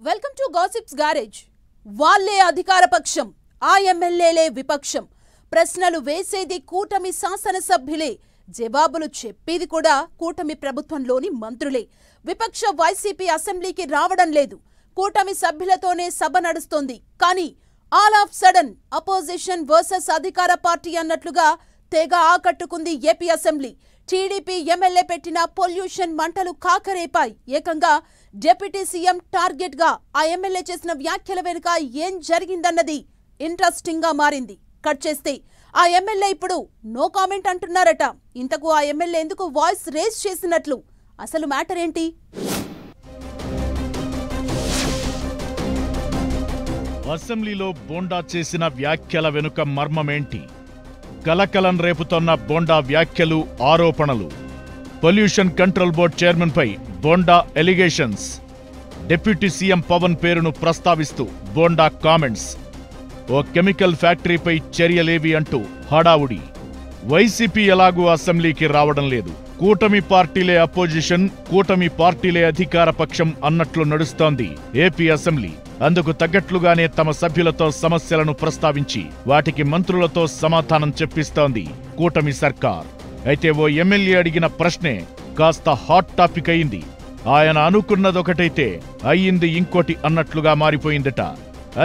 Welcome to gossips garage. వాళ్ళే అధికార పక్షం, ఆ ఎమ్మెల్యేలే విపక్షం. ప్రశ్నలు వేసేది కూటమి శాసనసభ్యులే, జవాబులు చెప్పేది కూడా కూటమి ప్రభుత్వంలోని మంత్రులే. విపక్ష వైసీపీ అసెంబ్లీకి రావడం లేదు. కూటమి సభ్యులతోనే సభ నడుస్తోంది. కానీ all of sudden opposition versus అధికార పార్టీ అన్నట్లుగా తెగ ఆకట్టుకుంది ఏపీ అసెంబ్లీ. టీడీపీ ఎమ్మెల్యే పెట్టిన పొల్యూషన్ మంటలు కాకరేపాయి. ఏకంగా డిప్యూటీ సీఎం టార్గెట్ గా ఆ ఎమ్మెల్యే చేసిన వ్యాఖ్యల వెనుక ఏం జరిగిందన్నది ఇంట్రెస్టింగ్ గా మారింది. కట్ చేస్తే ఆ ఎమ్మెల్యే ఇప్పుడు నో కామెంట్ అంటున్నారట. ఇంతకు ఆ ఎమ్మెల్యే ఎందుకు వాయిస్ రేస్ చేసినట్లు? అసలు మ్యాటర్ ఏంటి? అసెంబ్లీలో బోండా చేసిన వ్యాఖ్యల వెనుక మర్మమేంటి? కలకలం రేపుతోన్న బోండా వ్యాఖ్యలు, ఆరోపణలు. పొల్యూషన్ కంట్రోల్ బోర్డ్ చైర్మన్ పై Bonda allegations. Deputy CM Pawan పేరును ప్రస్తావిస్తూ బోండా కామెంట్స్. ఓ కెమికల్ ఫ్యాక్టరీపై చర్యలేవి అంటూ హడావుడి. వైసీపీ ఎలాగూ అసెంబ్లీకి రావడం లేదు. కూటమి పార్టీలే అపోజిషన్, కూటమి పార్టీలే అధికార పక్షం అన్నట్లు నడుస్తోంది ఏపీ అసెంబ్లీ. అందుకు తగ్గట్లుగానే తమ సభ్యులతో సమస్యలను ప్రస్తావించి వాటికి మంత్రులతో సమాధానం చెప్పిస్తోంది కూటమి సర్కార్. అయితే ఓ ఎమ్మెల్యే అడిగిన ప్రశ్నే కాస్త హాట్ టాపిక్ అయింది. ఆయన అనుకున్నదొకటైతే అయ్యింది ఇంకోటి అన్నట్లుగా మారిపోయిందట.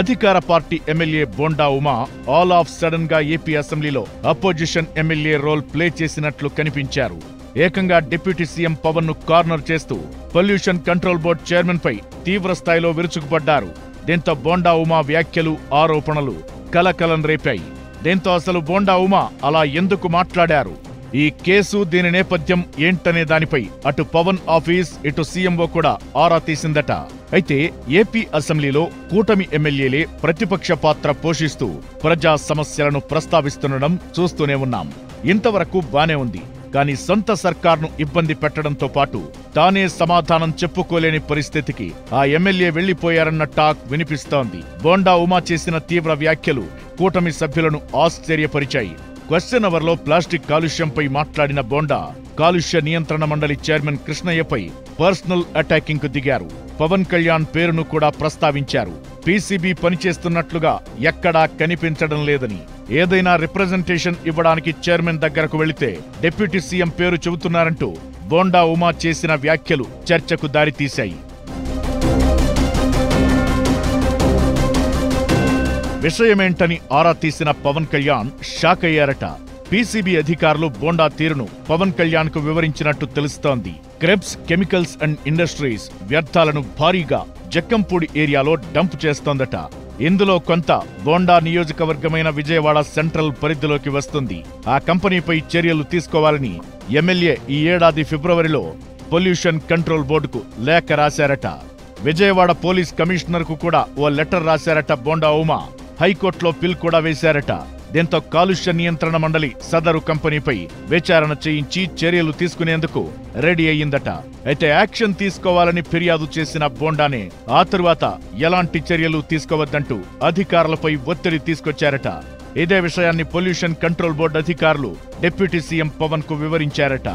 అధికార party MLA bonda Uma all of sudden గా ఏపీ అసెంబ్లీలో అపోజిషన్ ఎమ్మెల్యే రోల్ ప్లే చేసినట్లు కనిపించారు. ఏకంగా డిప్యూటీ సీఎం పవన్ ను కార్నర్ చేస్తూ పొల్యూషన్ కంట్రోల్ బోర్డ్ చైర్మన్ పై తీవ్ర స్థాయిలో విరుచుకుపడ్డారు. దీంతో బోండా ఉమా వ్యాఖ్యలు, ఆరోపణలు కలకలం రేపాయి. దీంతో అసలు బోండా ఉమా అలా ఎందుకు మాట్లాడారు, ఈ కేసు, దీని నేపథ్యం ఏంటనే దానిపై అటు పవన్ ఆఫీస్, ఇటు సీఎంఓ కూడా ఆరా తీసిందట. అయితే ఏపీ అసెంబ్లీలో కూటమి ఎమ్మెల్యేలే ప్రతిపక్ష పాత్ర పోషిస్తూ ప్రజా సమస్యలను ప్రస్తావిస్తుండడం చూస్తూనే ఉన్నాం. ఇంతవరకు బానే ఉంది. కానీ సొంత సర్కార్ను ఇబ్బంది పెట్టడంతో పాటు తానే సమాధానం చెప్పుకోలేని పరిస్థితికి ఆ ఎమ్మెల్యే వెళ్లిపోయారన్న టాక్ వినిపిస్తోంది. బోండా ఉమా చేసిన తీవ్ర వ్యాఖ్యలు కూటమి సభ్యులను ఆశ్చర్యపరిచాయి. క్వశ్చన్ అవర్లో ప్లాస్టిక్ కాలుష్యంపై మాట్లాడిన బోండా కాలుష్య నియంత్రణ మండలి చైర్మన్ కృష్ణయ్యపై పర్సనల్ అటాకింగ్ కు దిగారు. పవన్ కళ్యాణ్ పేరును కూడా ప్రస్తావించారు. పీసీబీ పనిచేస్తున్నట్లుగా ఎక్కడా కనిపించడం లేదని, ఏదైనా రిప్రజెంటేషన్ ఇవ్వడానికి చైర్మన్ దగ్గరకు వెళితే డిప్యూటీ సీఎం పేరు చెబుతున్నారంటూ బోండా ఉమా చేసిన వ్యాఖ్యలు చర్చకు దారితీశాయి. విషయమేంటని ఆరా తీసిన పవన్ కళ్యాణ్ షాక్ అయ్యారట. పీసీబీ అధికారులు బోండా తీరును పవన్ కళ్యాణ్ కు వివరించినట్టు తెలుస్తోంది. క్రెబ్స్ కెమికల్స్ అండ్ ఇండస్ట్రీస్ వ్యర్థాలను భారీగా జక్కంపూడి ఏరియాలో డంప్ చేస్తోందట. ఇందులో కొంత బోండా నియోజకవర్గమైన విజయవాడ సెంట్రల్ పరిధిలోకి వస్తుంది. ఆ కంపెనీపై చర్యలు తీసుకోవాలని ఎమ్మెల్యే ఈ ఏడాది ఫిబ్రవరిలో పొల్యూషన్ కంట్రోల్ బోర్డుకు లేఖ రాశారట. విజయవాడ పోలీస్ కమిషనర్ కు కూడా ఓ లెటర్ రాశారట బోండా ఉమా. హైకోర్టులో పిల్ కూడా వేశారట. దీంతో కాలుష్య నియంత్రణ మండలి సదరు కంపెనీపై విచారణ చేయించి చర్యలు తీసుకునేందుకు రెడీ అయ్యిందట. అయితే యాక్షన్ తీసుకోవాలని ఫిర్యాదు చేసిన బోండానే ఆ తరువాత ఎలాంటి చర్యలు తీసుకోవద్దంటూ అధికారులపై ఒత్తిడి తీసుకొచ్చారట. ఇదే విషయాన్ని పొల్యూషన్ కంట్రోల్ బోర్డు అధికారులు డిప్యూటీ సీఎం పవన్ కు వివరించారట.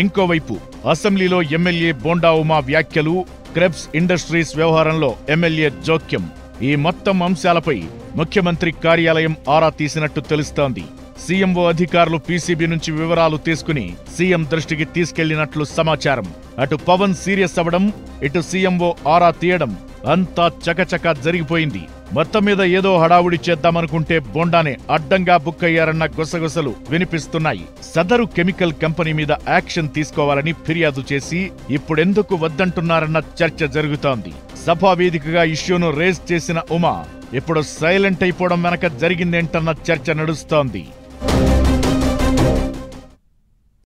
ఇంకోవైపు అసెంబ్లీలో ఎమ్మెల్యే బోండా ఉమా వ్యాఖ్యలు, క్రెబ్స్ ఇండస్ట్రీస్ వ్యవహారంలో ఎమ్మెల్యే జోక్యం, ఈ మొత్తం అంశాలపై ముఖ్యమంత్రి కార్యాలయం ఆరా తీసినట్టు తెలుస్తోంది. సీఎంఓ అధికారులు పీసీబీ నుంచి వివరాలు తీసుకుని సీఎం దృష్టికి తీసుకెళ్లినట్లు సమాచారం. అటు పవన్ సీరియస్ అవ్వడం, ఇటు సీఎంఓ ఆరా తీయడం అంతా చకచక జరిగిపోయింది. మొత్తం మీద ఏదో హడావుడి చేద్దామనుకుంటే బోండానే అడ్డంగా బుక్ అయ్యారన్న గుసగుసలు వినిపిస్తున్నాయి. సదరు కెమికల్ కంపెనీ మీద యాక్షన్ తీసుకోవాలని ఫిర్యాదు చేసి ఇప్పుడెందుకు వద్దంటున్నారన్న చర్చ జరుగుతోంది. సభా వేదికగా ఇష్యూను రేజ్ చేసిన ఉమా ఇప్పుడు సైలెంట్ అయిపోవడం వెనక జరిగిందేంటన్న చర్చ నడుస్తోంది.